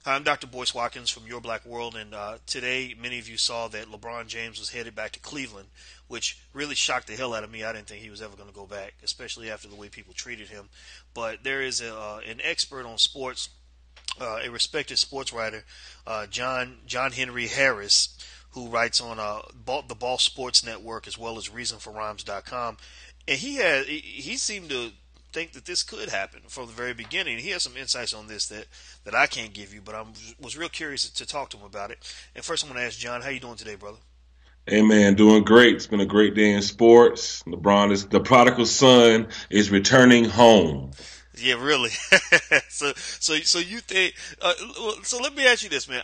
Hi, I'm Dr. Boyce Watkins from Your Black World, and today many of you saw that LeBron James was headed back to Cleveland, which really shocked the hell out of me. I didn't think he was ever going to go back, especially after the way people treated him. But there is an expert on sports, a respected sports writer, John Henry Harris, who writes on the Ball Sports Network as well as ReasonForRhymes.com, and he seemed to think that this could happen from the very beginning. He has some insights on this that I can't give you, but I was real curious to talk to him about it. And first, I'm going to ask John, how you doing today, brother? Hey man, doing great. It's been a great day in sports. LeBron is the prodigal son is returning home. Yeah, really. So you think? So let me ask you this, man.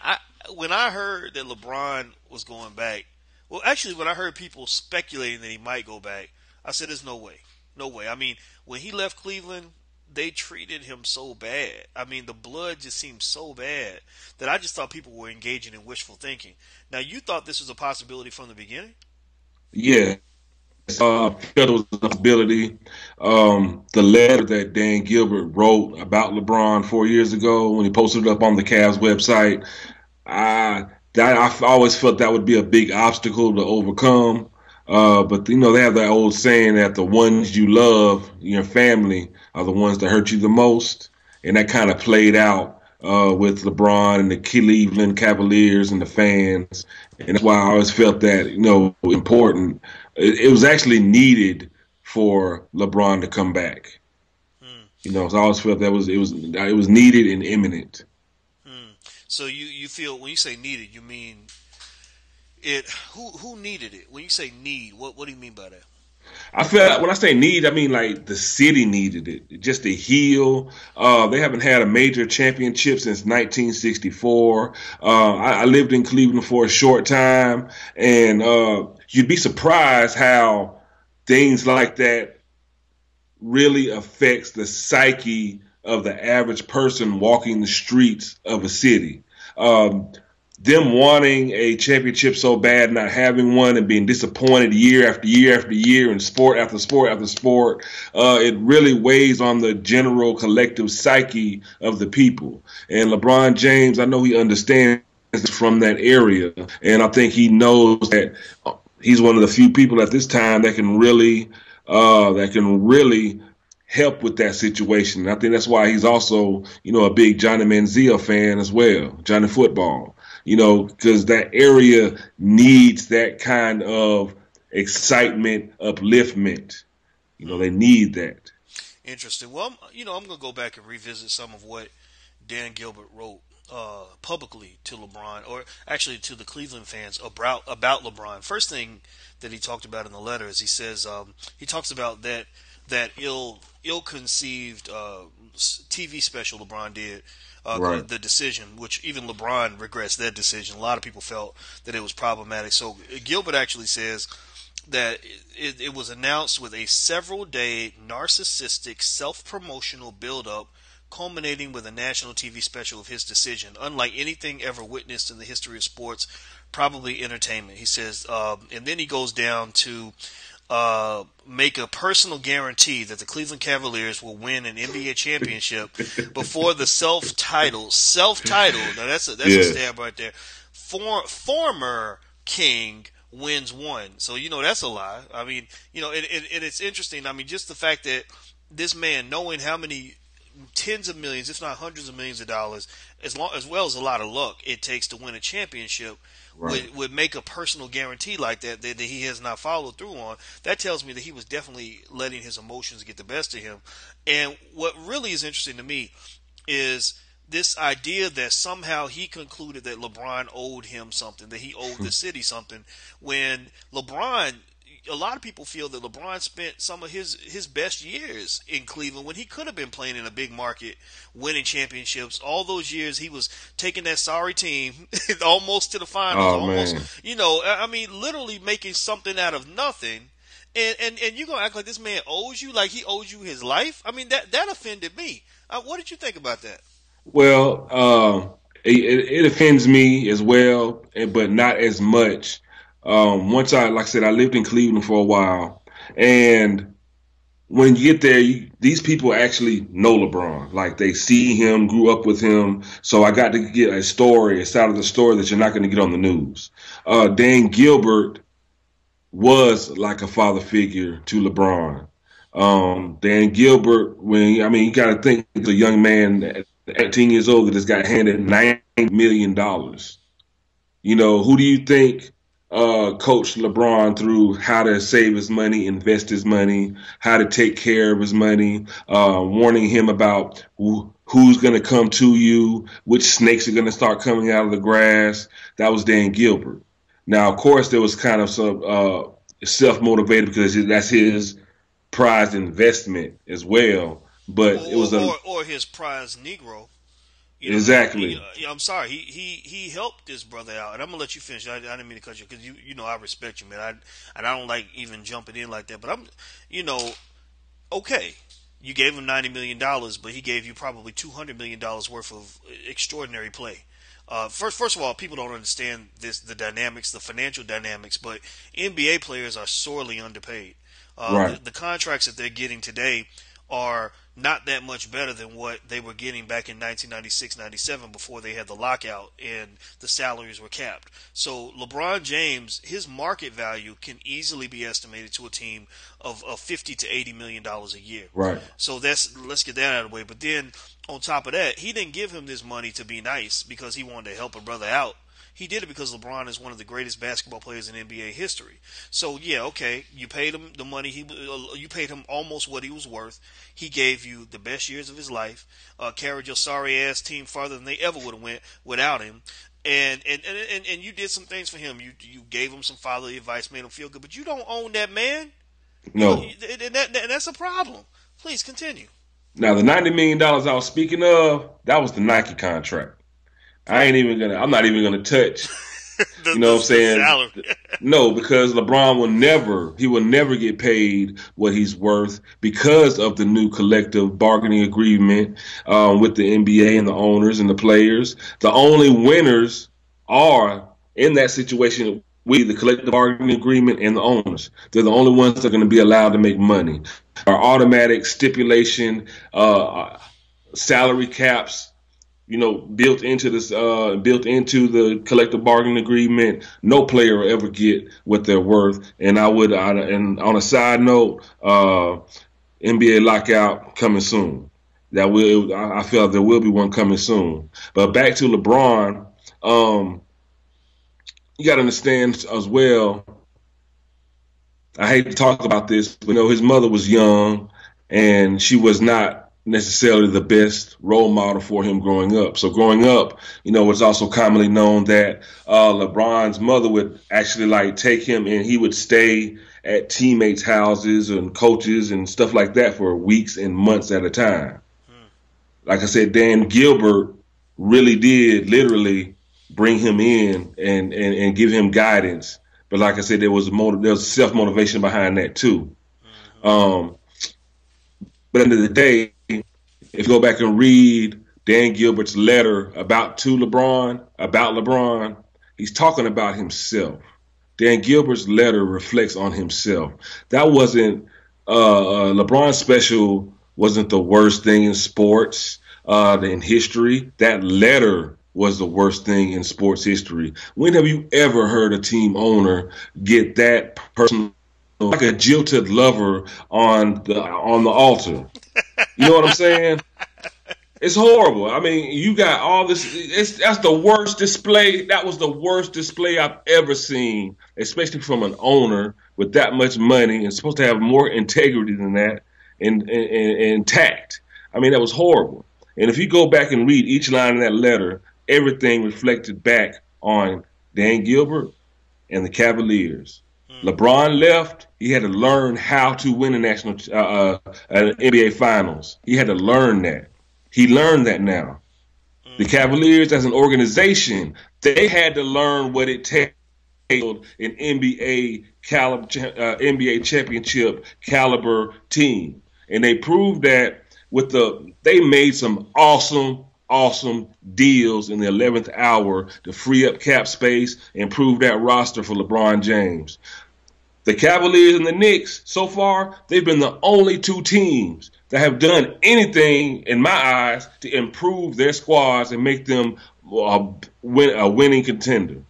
When I heard that LeBron was going back, well, actually, when I heard people speculating that he might go back, I said, "There's no way, no way." I mean, when he left Cleveland, they treated him so bad. I mean, the blood just seemed so bad that I just thought people were engaging in wishful thinking. Now, you thought this was a possibility from the beginning? Yeah, felt it was a possibility. The letter that Dan Gilbert wrote about LeBron 4 years ago when he posted it up on the Cavs website, I always felt that would be a big obstacle to overcome. But they have that old saying that the ones you love, your family, are the ones that hurt you the most, and that kind of played out with LeBron and the Cleveland Cavaliers and the fans, and that's why I always felt that important. It was actually needed for LeBron to come back. Hmm. So I always felt that it was needed and imminent. Hmm. So you feel when you say needed, you mean it? Who needed it? When you say need, what do you mean by that? I feel like when I say need, I mean like the city needed it just to heal. They haven't had a major championship since 1964. I lived in Cleveland for a short time, and you'd be surprised how things like that really affects the psyche of the average person walking the streets of a city. Um, them wanting a championship so bad, not having one, and being disappointed year after year after year, and sport after sport after sport, it really weighs on the general collective psyche of the people. And LeBron James, I know he understands from that area, and I think he knows that he's one of the few people at this time that can really help with that situation. And I think that's why he's also, a big Johnny Manziel fan as well, Johnny Football. Because that area needs that kind of excitement, upliftment. They need that. Interesting. Well, I'm going to go back and revisit some of what Dan Gilbert wrote publicly to LeBron, or actually to the Cleveland fans about LeBron. First thing that he talked about in the letter is he says he talks about that ill-conceived TV special LeBron did. Right. The decision, which even LeBron regrets that decision. A lot of people felt that it was problematic. So Gilbert actually says that it was announced with a several-day narcissistic, self-promotional build-up culminating with a national TV special of his decision, unlike anything ever witnessed in the history of sports, probably entertainment. He says, and then he goes down to make a personal guarantee that the Cleveland Cavaliers will win an NBA championship before the self-titled. Now that's a Yeah. stab right there. Former king wins one. So that's a lie. I mean, and it's interesting. I mean, just the fact that this man, knowing how many tens of millions, if not hundreds of millions of dollars, as well as a lot of luck it takes to win a championship, Right. would make a personal guarantee like that he has not followed through on. That tells me that he was definitely letting his emotions get the best of him. And what really is interesting to me is this idea that somehow he concluded that LeBron owed him something, that he owed the city something, when a lot of people feel that LeBron spent some of his best years in Cleveland when he could have been playing in a big market, winning championships. All those years he was taking that sorry team almost to the finals, Oh almost, man. I mean, literally making something out of nothing. And you're gonna act like this man owes you, like he owes you his life? I mean, that offended me. What did you think about that? Well, it offends me as well, but not as much. Like I said, I lived in Cleveland for a while, and when you get there, these people actually know LeBron. Like they see him, grew up with him. So I got to get a story, a side of the story that you're not going to get on the news. Dan Gilbert was like a father figure to LeBron. Dan Gilbert, you got to think the young man at 18 years old that just got handed $90 million. Who do you think coached LeBron through how to save his money, invest his money, how to take care of his money, warning him about who's going to come to you, which snakes are going to start coming out of the grass? That was Dan Gilbert. Now, of course, there was kind of some self-motivated because that's his prized investment as well. But it was or his prize Negro. Exactly. I'm sorry. He helped this brother out, and I'm gonna let you finish. I didn't mean to cut you because you know I respect you, man. I don't like even jumping in like that. But okay. You gave him $90 million, but he gave you probably $200 million worth of extraordinary play. First of all, people don't understand the dynamics, the financial dynamics, but NBA players are sorely underpaid. Right. The contracts that they're getting today are not that much better than what they were getting back in 1996-97 before they had the lockout and the salaries were capped. So LeBron James, his market value can easily be estimated to a team of $50 to $80 million a year. Right. So let's get that out of the way. But then on top of that, he didn't give him this money to be nice because he wanted to help a brother out. He did it because LeBron is one of the greatest basketball players in NBA history. So yeah, okay, you paid him the money. You paid him almost what he was worth. He gave you the best years of his life. Carried your sorry ass team farther than they ever would have went without him. And you did some things for him. You gave him some fatherly advice, made him feel good. But you don't own that man. No. And that's a problem. Please continue. Now the $90 million I was speaking of, that was the Nike contract. I'm not even gonna touch. You know what I'm saying? No, because LeBron will never get paid what he's worth because of the new collective bargaining agreement with the NBA and the owners and the players. The only winners are in that situation with the collective bargaining agreement and the owners. They're the only ones that are going to be allowed to make money. Our automatic stipulation, salary caps, built into the collective bargaining agreement. No player will ever get what they're worth. And and on a side note, NBA lockout coming soon. I feel there will be one coming soon. But back to LeBron, you got to understand as well. I hate to talk about this, but his mother was young, and she was not necessarily the best role model for him growing up. So growing up, it's also commonly known that LeBron's mother would actually take him and he would stay at teammates' houses and coaches and stuff like that for weeks and months at a time. Like I said, Dan Gilbert really did literally bring him in and give him guidance. But like I said, there was self-motivation behind that too. But at the end of the day, if you go back and read Dan Gilbert's letter about LeBron, he's talking about himself. Dan Gilbert's letter reflects on himself. That wasn't LeBron's special wasn't the worst thing in sports in history. That letter was the worst thing in sports history. When have you ever heard a team owner get that personal, like a jilted lover on the altar? You know what I'm saying? It's horrible. I mean, you got all this. That's the worst display. That was the worst display I've ever seen, especially from an owner with that much money and supposed to have more integrity than that and tact. I mean, that was horrible. And if you go back and read each line in that letter, everything reflected back on Dan Gilbert and the Cavaliers. LeBron left. He had to learn how to win a national NBA Finals. He had to learn that. He learned that now. The Cavaliers, as an organization, they had to learn what it takes an NBA championship caliber team, and they proved that they made some awesome deals in the 11th hour to free up cap space and improve that roster for LeBron James. The Cavaliers and the Knicks, so far, they've been the only two teams that have done anything, in my eyes, to improve their squads and make them a winning contender. And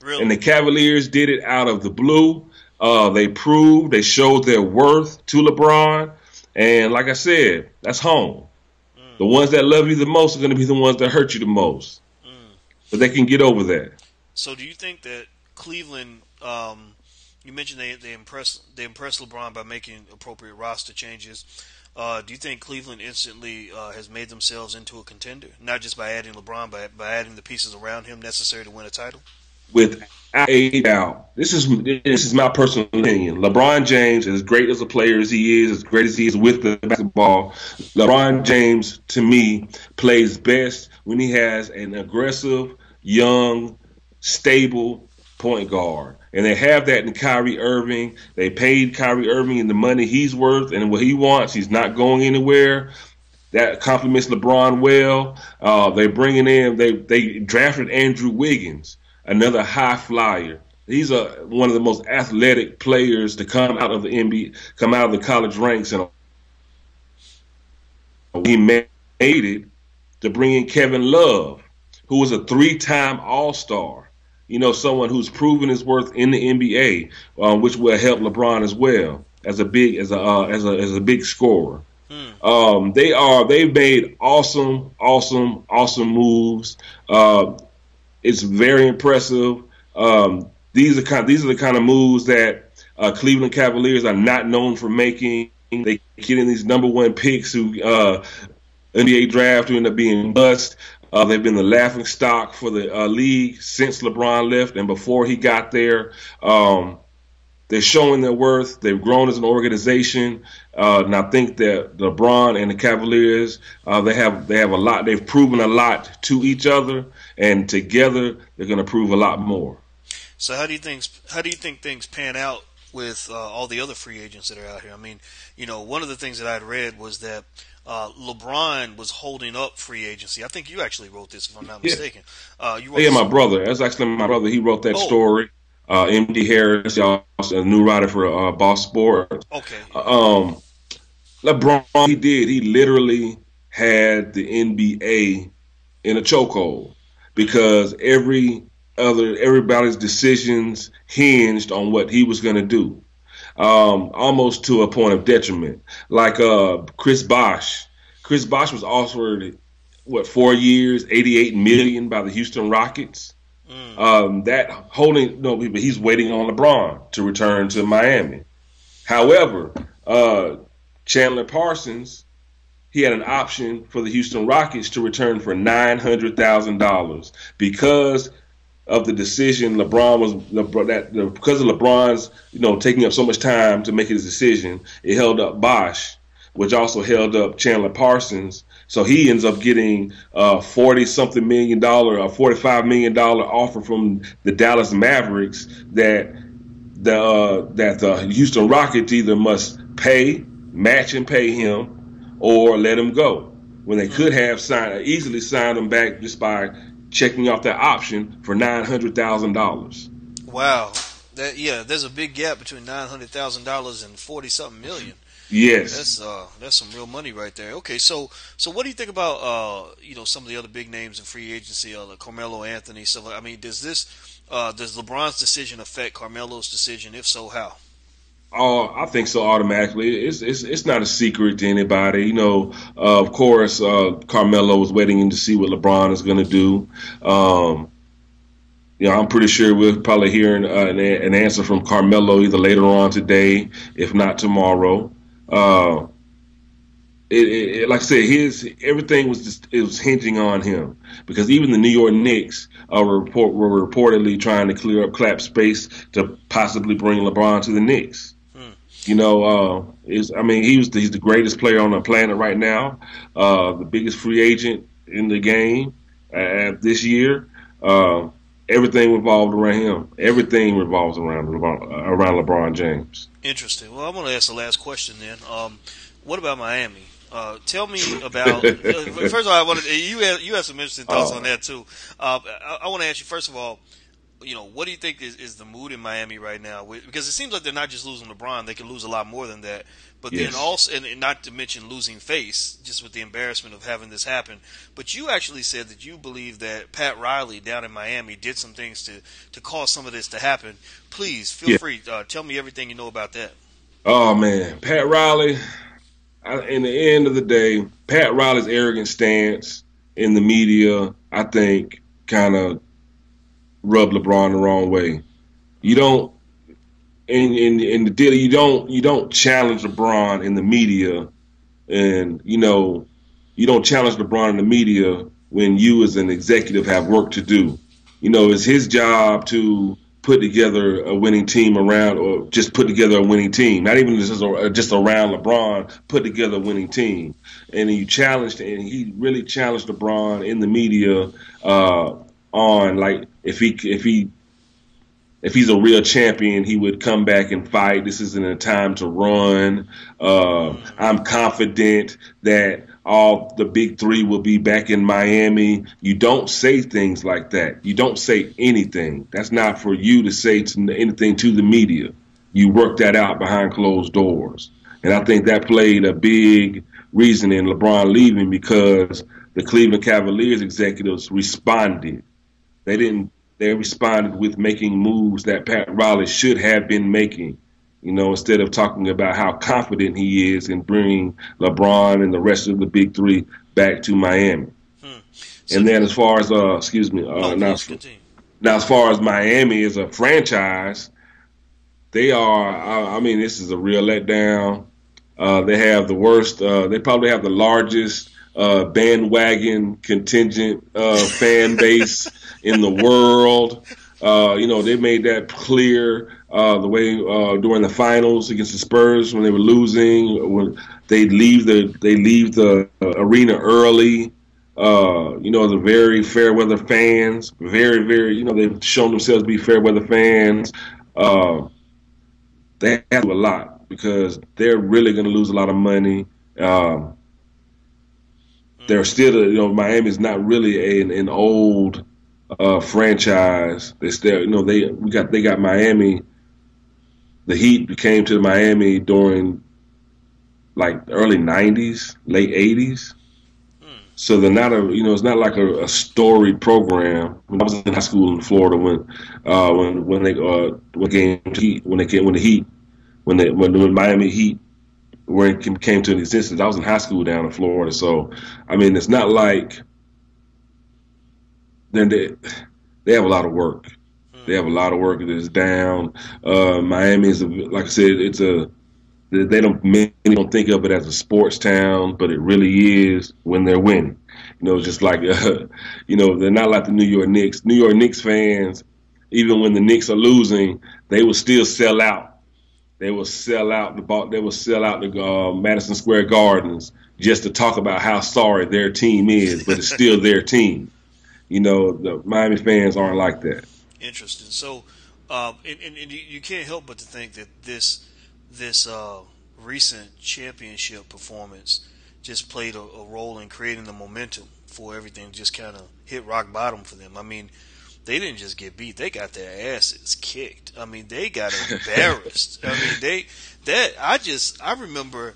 Really? the Cavaliers did it out of the blue. They showed their worth to LeBron. And like I said, that's home. The Mm, ones that love you the most are going to be the ones that hurt you the most. mm. But they can get over that. So do you think that Cleveland? You mentioned they impressed LeBron by making appropriate roster changes. Do you think Cleveland instantly has made themselves into a contender, not just by adding LeBron, but by adding the pieces around him necessary to win a title? Without a doubt. This is my personal opinion. LeBron James, as great as a player as he is, as great as he is with the basketball, LeBron James to me plays best when he has an aggressive, young, stable point guard. And they have that in Kyrie Irving. They paid Kyrie Irving the money he's worth and what he wants. He's not going anywhere. That complements LeBron well. They're bringing in. They drafted Andrew Wiggins, another high flyer. He's one of the most athletic players to come out of the NBA, come out of the college ranks, and he made it to bring in Kevin Love, who was a three-time All-Star. You know, someone who's proven his worth in the NBA, which will help LeBron as well as a big scorer. Hmm. They've made awesome moves. It's very impressive. These are the kind of moves that Cleveland Cavaliers are not known for making. They get in these number one picks who NBA draft who end up being bust. They've been the laughing stock for the league since LeBron left and before he got there. They're showing their worth. They've grown as an organization, and I think that LeBron and the Cavaliers they have a lot. They've proven a lot to each other, and together they're going to prove a lot more. So how do you think things pan out with all the other free agents that are out here? I mean, one of the things that I'd read was that LeBron was holding up free agency. I think you actually wrote this, if I'm not Yeah, mistaken. You wrote yeah, this. my brother. That's actually my brother. He wrote that Oh, story. MD Harris, y'all, a new writer for Boss Sports. okay. Um, LeBron, he did. He literally had the NBA in a chokehold because everybody's decisions hinged on what he was going to do, almost to a point of detriment. Like Chris Bosh. Chris Bosh was offered 4 years, 88 million by the Houston Rockets. Mm, That holding no, but he's waiting on LeBron to return to Miami. However, Chandler Parsons, he had an option for the Houston Rockets to return for $900,000 because of the decision because of LeBron's taking up so much time to make his decision. It held up Bosh, which also held up Chandler Parsons. So he ends up getting a $40-something million, a $45 million offer from the Dallas Mavericks that the Houston Rockets either must match and pay him, or let him go. When they could mm. have easily signed him back just by checking off that option for $900,000. Wow. There's a big gap between $900,000 and 40 something million. Yes. That's some real money right there. Okay, so what do you think about some of the other big names in free agency, like Carmelo Anthony? So I mean, does LeBron's decision affect Carmelo's decision? If so, how? Oh, I think so automatically. It's not a secret to anybody. Of course, Carmelo was waiting to see what LeBron is going to do. I'm pretty sure we'll probably hear an answer from Carmelo either later on today, if not tomorrow. Uh, like I said, everything was hinging on him because even the New York Knicks were reportedly trying to clear up cap space to possibly bring LeBron to the Knicks. Hmm. He's the greatest player on the planet right now, the biggest free agent in the game this year. Everything revolved around him. Everything revolves around LeBron James. Interesting. Well, I'm going to ask the last question then. What about Miami? Tell me about. First of all, you had some interesting thoughts on Oh, that too. I want to ask you first of all. what do you think is the mood in Miami right now? Because it seems like they're not just losing LeBron; they can lose a lot more than that. But then Yes. also, and not to mention losing face, just with the embarrassment of having this happen. But you actually said that you believe that Pat Riley down in Miami did some things to cause some of this to happen. Please feel Yeah. free. Tell me everything you know about that. Oh man, Pat Riley. In the end of the day, Pat Riley's arrogant stance in the media, I think, kind of rubbed LeBron the wrong way. You don't in the deal. You don't challenge LeBron in the media, and you don't challenge LeBron in the media when you as an executive have work to do. It's his job to put together a winning team around, or just put together a winning team. Not even just around LeBron, put together a winning team. And he really challenged LeBron in the media on like if he's a real champion, he would come back and fight. This isn't a time to run. I'm confident that all the big three will be back in Miami. You don't say things like that. You don't say anything. That's not for you to say anything to the media. You work that out behind closed doors. And I think that played a big reason in LeBron leaving, because the Cleveland Cavaliers executives responded. They didn't. They responded with making moves that Pat Riley should have been making. Instead of talking about how confident he is in bringing LeBron and the rest of the big three back to Miami. So, And then as far as excuse me, no, please continue. now as far as Miami as a franchise, they are. I mean, this is a real letdown. They have the worst. They probably have the largest bandwagon contingent fan base in the world. They made that clear the way during the finals against the Spurs when they were losing. When they leave the arena early. The very fair weather fans, very very. They've shown themselves to be fair weather fans. They have a lot because they're really going to lose a lot of money. They're still, Miami's not really an old franchise. They still, they got Miami. The Heat came to Miami during like the early '90s, late '80s. So they're not it's not like a storied program. When I was in high school in Florida, when the Miami Heat when it came to an existence, I was in high school down in Florida. So I mean, it's not like then they have a lot of work. They have a lot of work that is down. Miami is, like I said, many don't think of it as a sports town, but it really is when they're winning. Just like they're not like the New York Knicks. New York Knicks fans, even when the Knicks are losing, they will still sell out. They will sell out the Madison Square Gardens just to talk about how sorry their team is, but it's still their team. The Miami fans aren't like that. Interesting. So, and you can't help but to think that this recent championship performance just played a role in creating the momentum for everything. Just kind of hit rock bottom for them. I mean, they didn't just get beat; they got their asses kicked. I mean, they got embarrassed. I mean, I remember,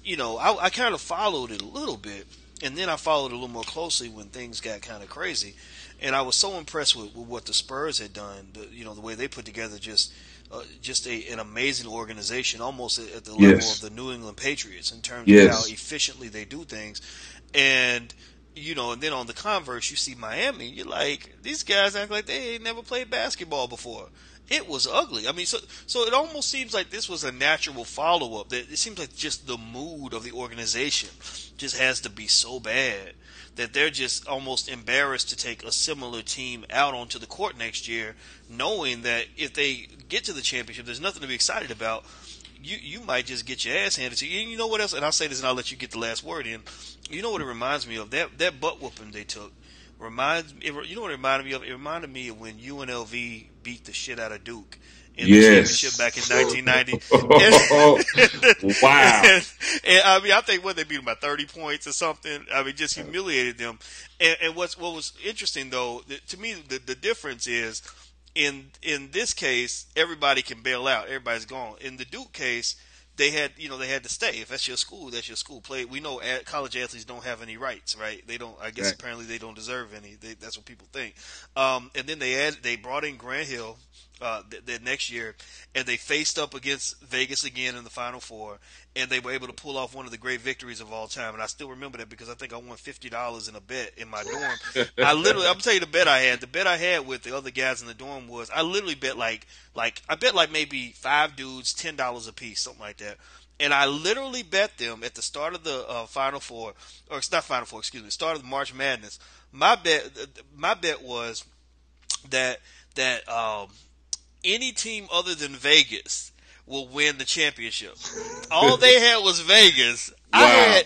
I kind of followed it a little bit, and then I followed it a little more closely when things got kind of crazy. And I was so impressed with what the Spurs had done. The way they put together just an amazing organization, almost at the level Yes. of the New England Patriots in terms of how Yes. efficiently they do things. And and then on the converse, you see Miami. You're like, these guys act like they ain't never played basketball before. It was ugly. I mean, so it almost seems like this was a natural follow up. That it seems like just the mood of the organization just has to be so bad that they're just almost embarrassed to take a similar team out onto the court next year, knowing that if they get to the championship, there's nothing to be excited about. You might just get your ass handed to you. And you know what else? And I'll say this, and I'll let you get the last word in. You know what it reminds me of? That butt whooping they took. You know what it reminded me of? It reminded me of when UNLV beat the shit out of Duke in the championship back in 1990. Wow. And I mean, I think they beat them by 30 points or something. I mean, just humiliated them. And what was interesting though, to me, the difference is in this case, everybody can bail out. Everybody's gone. In the Duke case, they had to stay. If that's your school, that's your school. Play. We know college athletes don't have any rights, right? They don't. I guess Right. apparently they don't deserve any. That's what people think. And then they brought in Grant Hill the next year, and they faced up against Vegas again in the Final Four, and they were able to pull off one of the great victories of all time. And I still remember that because I think I won $50 in a bet in my dorm. I'm gonna tell you the bet I had. The bet I had with the other guys in the dorm was I literally bet I bet like maybe 5 dudes $10 a piece, something like that. And I literally bet them at the start of the Final Four, or it's not Final Four, excuse me, start of the March Madness. My bet was that any team other than Vegas will win the championship. All they had was Vegas. Wow.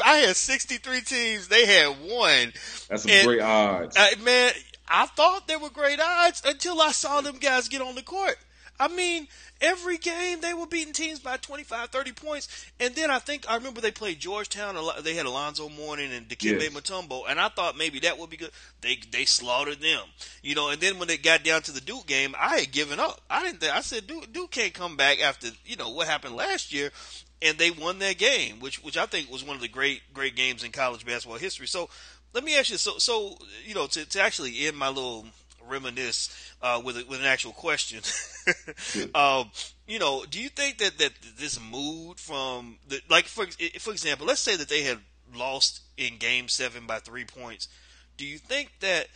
I had 63 teams. They had one. That's some great odds. Man, I thought they were great odds until I saw them guys get on the court. I mean, every game they were beating teams by 25, 30 points. And then I remember they played Georgetown. They had Alonzo Mourning and Dikembe Yes. Mutombo, and I thought maybe that would be good. They slaughtered them, And then when it got down to the Duke game, I had given up. I said Duke can't come back after what happened last year, and they won that game, which I think was one of the great games in college basketball history. So let me ask you, to actually end my little reminisce with an actual question. Do you think that this mood from for example, let's say that they had lost in Game 7 by 3 points. Do you think that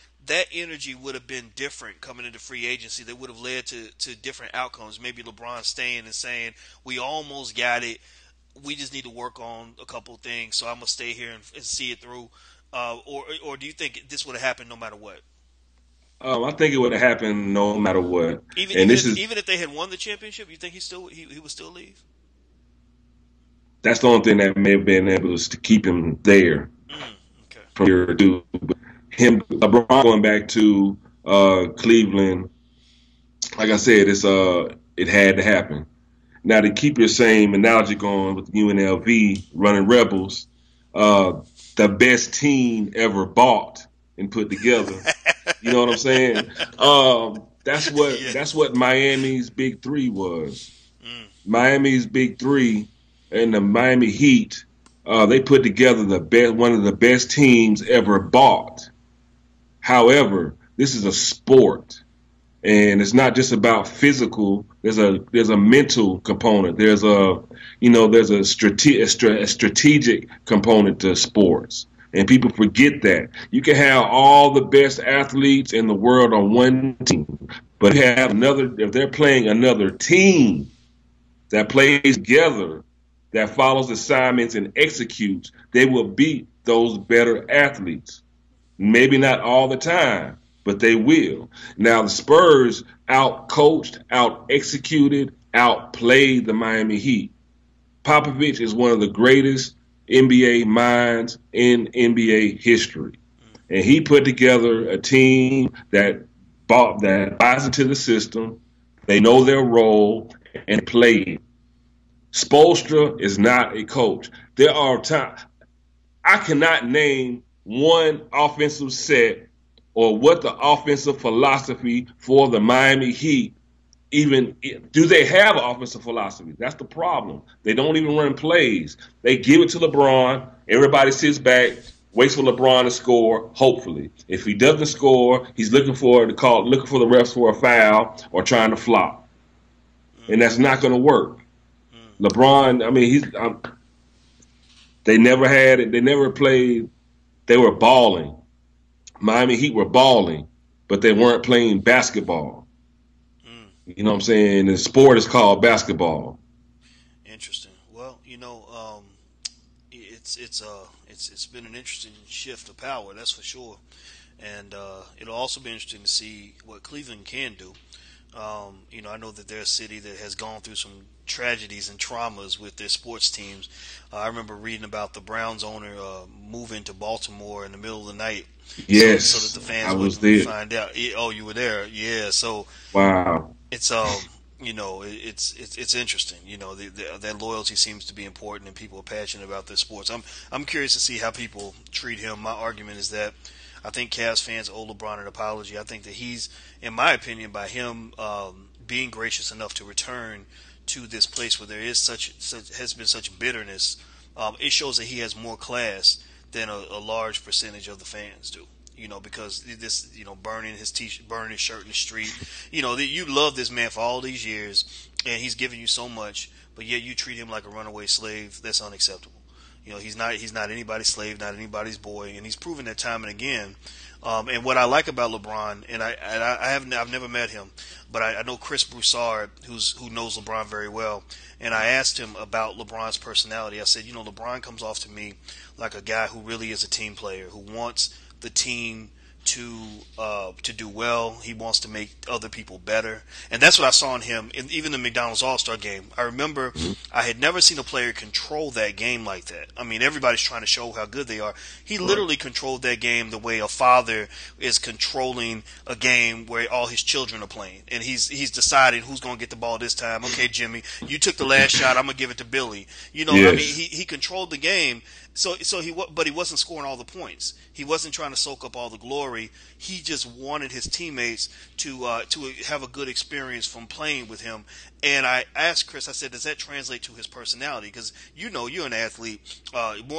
energy would have been different coming into free agency? That would have led to different outcomes. Maybe LeBron staying and saying, "We almost got it. We just need to work on a couple things. So I'm gonna stay here and see it through." Or do you think this would have happened no matter what? I think it would have happened no matter what. Even And even this if, is even if they had won the championship, you think he would still leave? that's the only thing that may have been able to keep him there Okay. from year two. But him, LeBron going back to Cleveland, like I said, it had to happen. Now to keep your same analogy going with UNLV running Rebels, the best team ever bought and put together. You know what I'm saying? Yeah. That's what Miami's big three was. Mm. Miami's big three and the Miami Heat. They put together one of the best teams ever bought. However, this is a sport, and it's not just about physical. There's a mental component. There's a strategic component to sports. And people forget that. You can have all the best athletes in the world on one team, but if they're playing another team that plays together, that follows assignments and executes, they will beat those better athletes. Maybe not all the time, but they will. Now the Spurs out-coached, out-executed, outplayed the Miami Heat. Popovich is one of the greatest NBA minds in NBA history. And he put together a team that buys into the system. They know their role and play. Spoelstra is not a coach. There are times I cannot name one offensive set or what the offensive philosophy for the Miami Heat even do. They have an offensive philosophy? That's the problem. They don't even run plays. They give it to LeBron. Everybody sits back, waits for LeBron to score. Hopefully, if he doesn't score, he's looking for the refs for a foul or trying to flop, and that's not going to work. LeBron, I mean, they never had it. They never played. They were balling. Miami Heat were balling, but they weren't playing basketball. You know what I'm saying? The sport is called basketball. Interesting. Well, it's been an interesting shift of power, that's for sure, and it'll also be interesting to see what Cleveland can do. I know that they're a city that has gone through some tragedies and traumas with their sports teams. I remember reading about the Browns owner moving to Baltimore in the middle of the night, Yes, so that the fans I was wouldn't there. find out. Oh, you were there, yeah. So Wow. it's it's interesting. That loyalty seems to be important, and people are passionate about their sports. I'm curious to see how people treat him. My argument is that I think Cavs fans owe LeBron an apology. I think that he's, in my opinion, by him being gracious enough to return to this place where there is such has been such bitterness, it shows that he has more class than a large percentage of the fans do. Because this, burning his t-shirt, burning his shirt in the street. You love this man for all these years, and he's given you so much, but yet you treat him like a runaway slave. That's unacceptable. He's not anybody's slave, not anybody's boy, and he's proven that time and again. And what I like about LeBron, and I've never met him, but I know Chris Broussard, who knows LeBron very well, and I asked him about LeBron's personality. I said, LeBron comes off to me like a guy who really is a team player, who wants the team to do well. He wants to make other people better, and that's what I saw in him. Even the McDonald's All-Star game, I remember I had never seen a player control that game like that. I mean, everybody's trying to show how good they are. He literally controlled that game the way a father is controlling a game where all his children are playing, and he's deciding who's going to get the ball this time. Okay, Jimmy, you took the last shot. I'm gonna give it to Billy. Yes. I mean, he controlled the game. But he wasn't scoring all the points. He wasn't trying to soak up all the glory. He just wanted his teammates to have a good experience from playing with him. And I asked Chris, I said, does that translate to his personality? Because you're an athlete,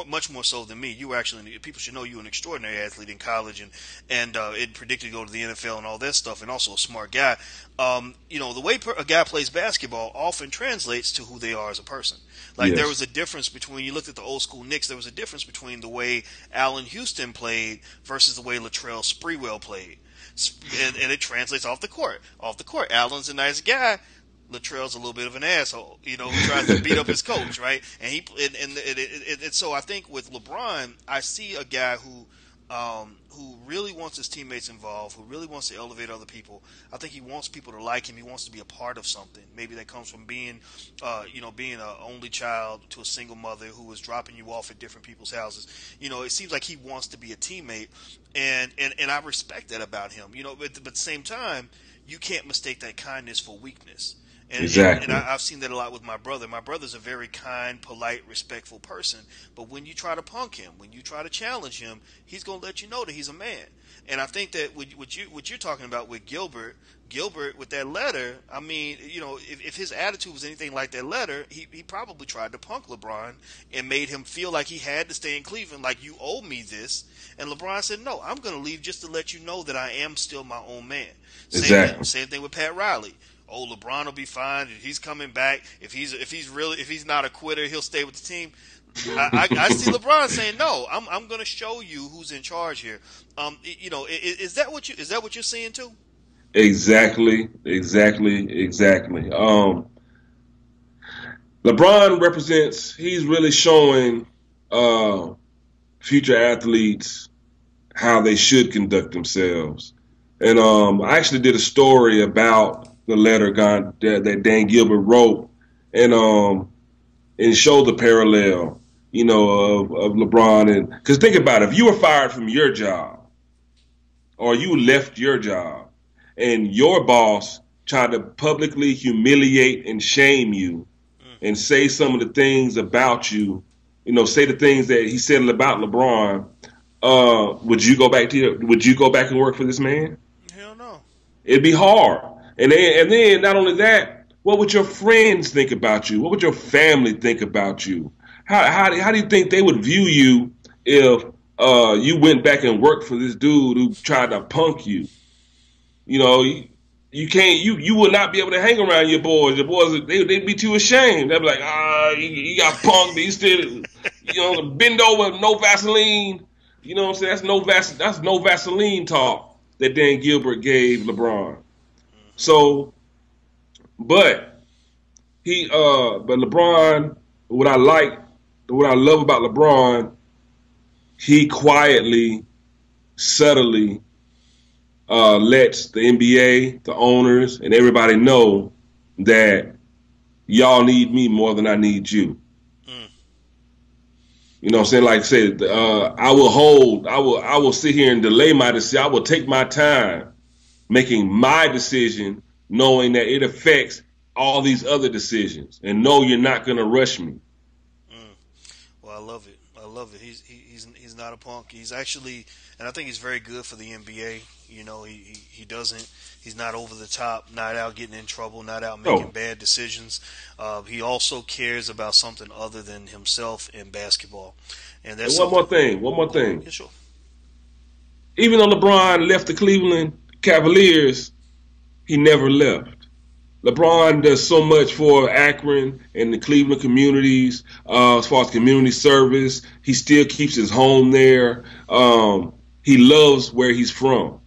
much more so than me. People should know you're an extraordinary athlete in college, and it predicted to go to the NFL and all that stuff, and also a smart guy. The way a guy plays basketball often translates to who they are as a person. Like, yes. There was a difference between, you looked at the old school Knicks, there was a difference between the way Allen Houston played versus the way Latrell Sprewell played. And it translates off the court. Off the court, Allen's a nice guy. Latrell's a little bit of an asshole, who tries to beat up his coach, right? And so I think with LeBron, I see a guy who really wants his teammates involved, who really wants to elevate other people. I think he wants people to like him. He wants to be a part of something. Maybe that comes from being an only child to a single mother who was dropping you off at different people's houses. It seems like he wants to be a teammate, and I respect that about him. But at the same time, you can't mistake that kindness for weakness. Exactly. And I've seen that a lot with my brother. My brother's a very kind, polite, respectful person. But when you try to punk him, when you try to challenge him, he's going to let you know that he's a man. And I think that what you're talking about with Gilbert with that letter, I mean, if his attitude was anything like that letter, he probably tried to punk LeBron and made him feel like he had to stay in Cleveland, like, you owe me this. And LeBron said, no, I'm going to leave just to let you know that I am still my own man. Exactly. Same thing with Pat Riley. Oh, LeBron will be fine. He's coming back. If he's not a quitter, he'll stay with the team. I see LeBron saying, no, I'm going to show you who's in charge here. Is that what you're seeing too? Exactly. LeBron represents. He's really showing future athletes how they should conduct themselves. And I actually did a story about the letter that Dan Gilbert wrote, and showed the parallel, of LeBron. And because think about it, if you were fired from your job, or you left your job, and your boss tried to publicly humiliate and shame you, and say some of the things about you, say the things that he said about LeBron, would you go back and work for this man? Hell no. It'd be hard. And then not only that, what would your friends think about you? What would your family think about you? How do you think they would view you if you went back and worked for this dude who tried to punk you? You would not be able to hang around your boys. Your boys, they'd be too ashamed. They'd be like, he got punked. He still, bend over, no Vaseline. You know what I'm saying? That's no Vaseline talk that Dan Gilbert gave LeBron. So, but LeBron, what I love about LeBron, he quietly, subtly lets the NBA, the owners, and everybody know that y'all need me more than I need you. You know what I'm saying? Like I said, I will sit here and delay my decision. I will take my time making my decision, knowing that it affects all these other decisions, and know you're not going to rush me. Well, I love it. love it. He's not a punk. He's actually, and I think he's very good for the NBA. You know, he doesn't. He's not over the top, not out getting in trouble, not out making No. bad decisions. He also cares about something other than himself in basketball, and that's And something. one more Go ahead. thing. Yeah, sure. Even though LeBron left the Cleveland Cavaliers, he never left. LeBron does so much for Akron and the Cleveland communities as far as community service. He still keeps his home there. He loves where he's from.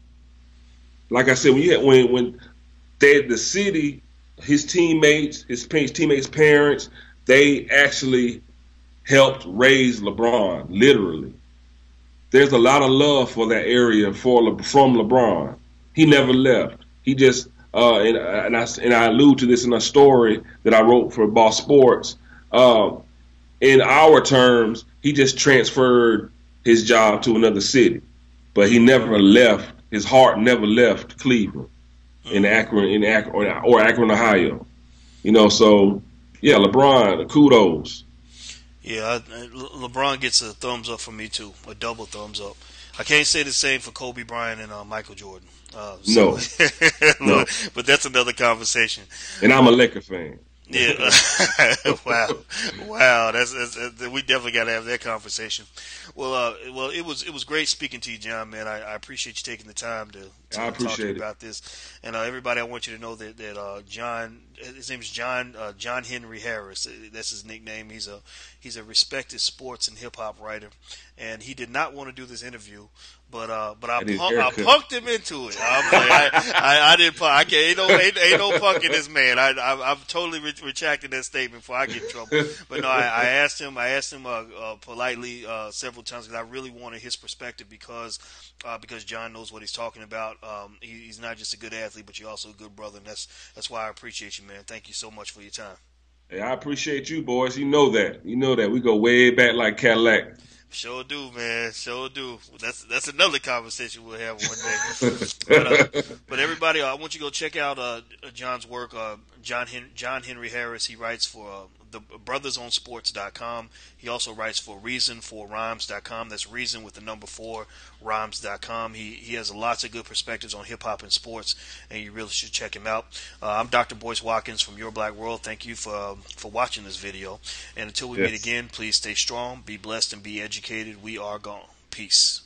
Like I said, when the city, his teammates, his teammates' parents, they actually helped raise LeBron. Literally, there's a lot of love for that area from LeBron. He never left. He just and I allude to this in a story that I wrote for Boss Sports. In our terms, he just transferred his job to another city, but he never left. His heart never left Cleveland, or Akron, Ohio. You know, so yeah, LeBron, kudos. Yeah, LeBron gets a thumbs up from me too, a double thumbs up. I can't say the same for Kobe Bryant and Michael Jordan. So, No, no, but that's another conversation. and I'm a Laker fan. Yeah, wow, wow. We definitely got to have that conversation. Well, it was great speaking to you, John. Man, I appreciate you taking the time to I talk to me appreciate it. about this. And everybody, I want you to know that John, his name is John Hennry Harris. That's his nickname. He's a respected sports and hip hop writer, and he did not want to do this interview. But I punked him into it. I'm like, I didn't punk. I can't. Ain't no punking this man. I've totally retracted that statement before I get in trouble. But no, I asked him politely several times because I really wanted his perspective because John knows what he's talking about. He's not just a good athlete, but you're also a good brother, and that's why I appreciate you, man. Thank you so much for your time. Hey, I appreciate you, boys. You know that. You know that. We go way back like Cadillac. Sure do, man. Sure do. That's another conversation we'll have one day. But everybody, I want you to go check out John's work. John Hennry Harris. He writes for the brothersonsports.com. He also writes for reason4rhymes.com. That's reason with the number 4 rhymes.com. He has lots of good perspectives on hip hop and sports, and you really should check him out. I'm Dr. Boyce Watkins from Your Black World. Thank you for watching this video. And until we meet again, please stay strong, be blessed, and be educated. We are gone. Peace.